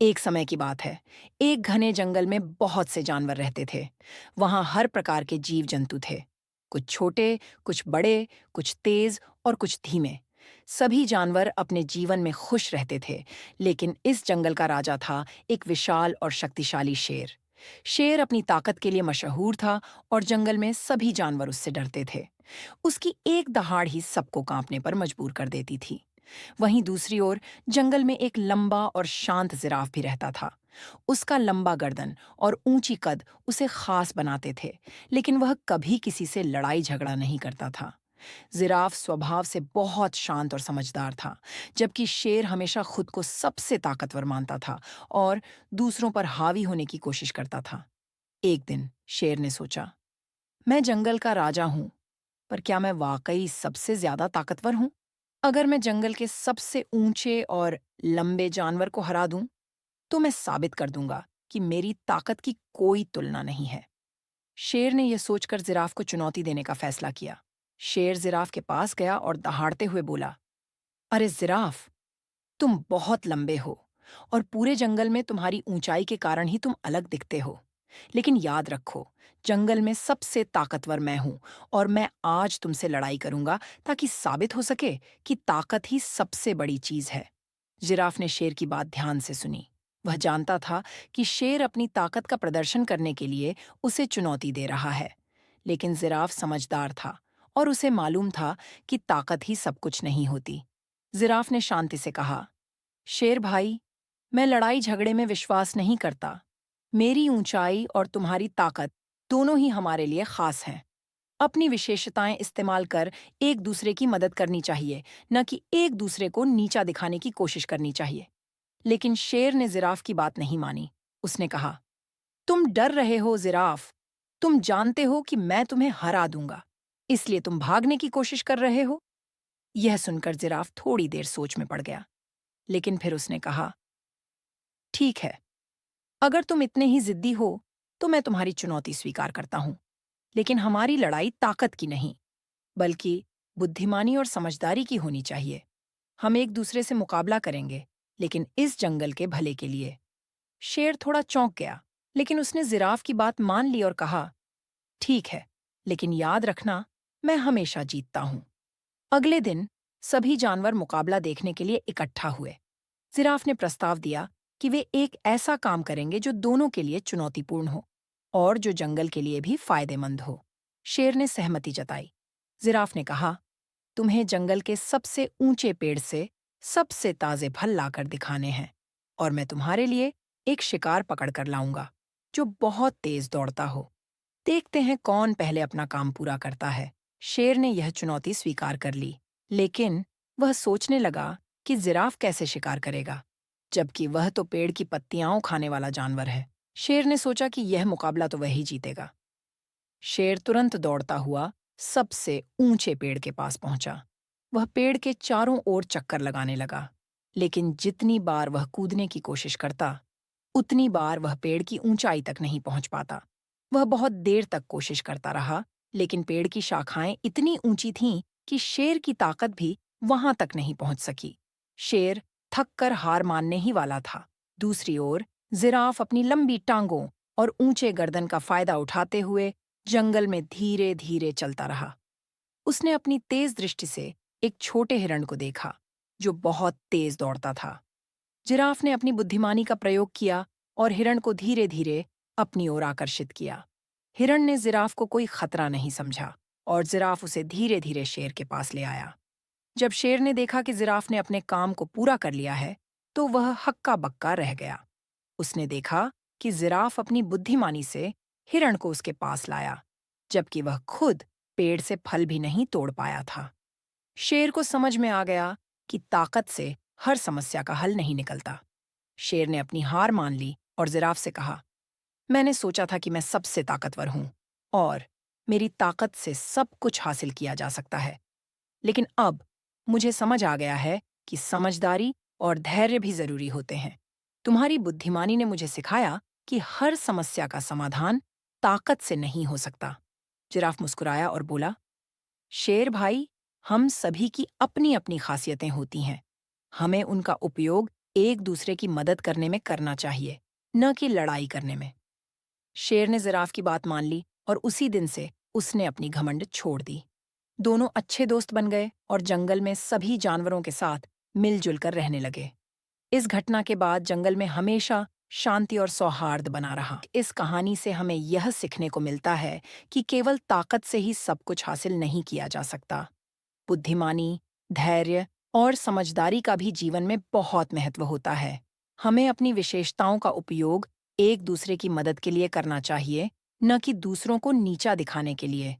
एक समय की बात है। एक घने जंगल में बहुत से जानवर रहते थे। वहां हर प्रकार के जीव जंतु थे। कुछ छोटे, कुछ बड़े, कुछ तेज और कुछ धीमे। सभी जानवर अपने जीवन में खुश रहते थे। लेकिन इस जंगल का राजा था एक विशाल और शक्तिशाली शेर। शेर अपनी ताकत के लिए मशहूर था और जंगल में सभी जानवर उससे डरते थे। उसकी एक दहाड़ ही सबको कांपने पर मजबूर कर देती थी। वहीं दूसरी ओर जंगल में एक लंबा और शांत जिराफ भी रहता था। उसका लंबा गर्दन और ऊंची कद उसे खास बनाते थे, लेकिन वह कभी किसी से लड़ाई झगड़ा नहीं करता था। जिराफ स्वभाव से बहुत शांत और समझदार था, जबकि शेर हमेशा खुद को सबसे ताकतवर मानता था और दूसरों पर हावी होने की कोशिश करता था। एक दिन शेर ने सोचा, मैं जंगल का राजा हूं, पर क्या मैं वाकई सबसे ज्यादा ताकतवर हूं? अगर मैं जंगल के सबसे ऊंचे और लंबे जानवर को हरा दूं, तो मैं साबित कर दूंगा कि मेरी ताकत की कोई तुलना नहीं है। शेर ने यह सोचकर जिराफ को चुनौती देने का फैसला किया। शेर जिराफ के पास गया और दहाड़ते हुए बोला, अरे जिराफ, तुम बहुत लंबे हो और पूरे जंगल में तुम्हारी ऊंचाई के कारण ही तुम अलग दिखते हो। लेकिन याद रखो, जंगल में सबसे ताकतवर मैं हूं और मैं आज तुमसे लड़ाई करूंगा ताकि साबित हो सके कि ताकत ही सबसे बड़ी चीज है। जिराफ ने शेर की बात ध्यान से सुनी। वह जानता था कि शेर अपनी ताकत का प्रदर्शन करने के लिए उसे चुनौती दे रहा है। लेकिन जिराफ समझदार था और उसे मालूम था कि ताकत ही सब कुछ नहीं होती। जिराफ ने शांति से कहा, शेर भाई, मैं लड़ाई झगड़े में विश्वास नहीं करता। मेरी ऊंचाई और तुम्हारी ताकत दोनों ही हमारे लिए खास हैं। अपनी विशेषताएं इस्तेमाल कर एक दूसरे की मदद करनी चाहिए, न कि एक दूसरे को नीचा दिखाने की कोशिश करनी चाहिए। लेकिन शेर ने जिराफ की बात नहीं मानी। उसने कहा, तुम डर रहे हो जिराफ। तुम जानते हो कि मैं तुम्हें हरा दूंगा, इसलिए तुम भागने की कोशिश कर रहे हो। यह सुनकर जिराफ थोड़ी देर सोच में पड़ गया, लेकिन फिर उसने कहा, ठीक है, अगर तुम इतने ही जिद्दी हो तो मैं तुम्हारी चुनौती स्वीकार करता हूं। लेकिन हमारी लड़ाई ताकत की नहीं, बल्कि बुद्धिमानी और समझदारी की होनी चाहिए। हम एक दूसरे से मुकाबला करेंगे, लेकिन इस जंगल के भले के लिए। शेर थोड़ा चौंक गया, लेकिन उसने जिराफ की बात मान ली और कहा, ठीक है, लेकिन याद रखना, मैं हमेशा जीतता हूं। अगले दिन सभी जानवर मुकाबला देखने के लिए इकट्ठा हुए। जिराफ ने प्रस्ताव दिया कि वे एक ऐसा काम करेंगे जो दोनों के लिए चुनौतीपूर्ण हो और जो जंगल के लिए भी फायदेमंद हो। शेर ने सहमति जताई। जिराफ ने कहा, तुम्हें जंगल के सबसे ऊंचे पेड़ से सबसे ताजे फल लाकर दिखाने हैं और मैं तुम्हारे लिए एक शिकार पकड़ कर लाऊंगा जो बहुत तेज दौड़ता हो। देखते हैं कौन पहले अपना काम पूरा करता है। शेर ने यह चुनौती स्वीकार कर ली, लेकिन वह सोचने लगा कि जिराफ कैसे शिकार करेगा, जबकि वह तो पेड़ की पत्तियां खाने वाला जानवर है। शेर ने सोचा कि यह मुकाबला तो वही जीतेगा। शेर तुरंत दौड़ता हुआ सबसे ऊंचे पेड़ के पास पहुंचा। वह पेड़ के चारों ओर चक्कर लगाने लगा, लेकिन जितनी बार वह कूदने की कोशिश करता, उतनी बार वह पेड़ की ऊंचाई तक नहीं पहुंच पाता। वह बहुत देर तक कोशिश करता रहा, लेकिन पेड़ की शाखाएं इतनी ऊंची थीं कि शेर की ताकत भी वहां तक नहीं पहुंच सकी। शेर थक कर हार मानने ही वाला था। दूसरी ओर जिराफ अपनी लंबी टांगों और ऊंचे गर्दन का फायदा उठाते हुए जंगल में धीरे धीरे चलता रहा। उसने अपनी तेज दृष्टि से एक छोटे हिरण को देखा जो बहुत तेज दौड़ता था। जिराफ ने अपनी बुद्धिमानी का प्रयोग किया और हिरण को धीरे धीरे अपनी ओर आकर्षित किया। हिरण ने जिराफ को कोई खतरा नहीं समझा और जिराफ उसे धीरे धीरे शेर के पास ले आया। जब शेर ने देखा कि जिराफ ने अपने काम को पूरा कर लिया है, तो वह हक्का बक्का रह गया। उसने देखा कि जिराफ अपनी बुद्धिमानी से हिरण को उसके पास लाया, जबकि वह खुद पेड़ से फल भी नहीं तोड़ पाया था। शेर को समझ में आ गया कि ताकत से हर समस्या का हल नहीं निकलता। शेर ने अपनी हार मान ली और जिराफ से कहा, मैंने सोचा था कि मैं सबसे ताकतवर हूं और मेरी ताकत से सब कुछ हासिल किया जा सकता है, लेकिन अब मुझे समझ आ गया है कि समझदारी और धैर्य भी जरूरी होते हैं। तुम्हारी बुद्धिमानी ने मुझे सिखाया कि हर समस्या का समाधान ताकत से नहीं हो सकता। जिराफ मुस्कुराया और बोला, शेर भाई, हम सभी की अपनी अपनी खासियतें होती हैं। हमें उनका उपयोग एक दूसरे की मदद करने में करना चाहिए, न कि लड़ाई करने में। शेर ने जिराफ की बात मान ली और उसी दिन से उसने अपनी घमंड छोड़ दी। दोनों अच्छे दोस्त बन गए और जंगल में सभी जानवरों के साथ मिलजुल कर रहने लगे। इस घटना के बाद जंगल में हमेशा शांति और सौहार्द बना रहा। इस कहानी से हमें यह सीखने को मिलता है कि केवल ताकत से ही सब कुछ हासिल नहीं किया जा सकता। बुद्धिमानी, धैर्य और समझदारी का भी जीवन में बहुत महत्व होता है। हमें अपनी विशेषताओं का उपयोग एक दूसरे की मदद के लिए करना चाहिए, न कि दूसरों को नीचा दिखाने के लिए।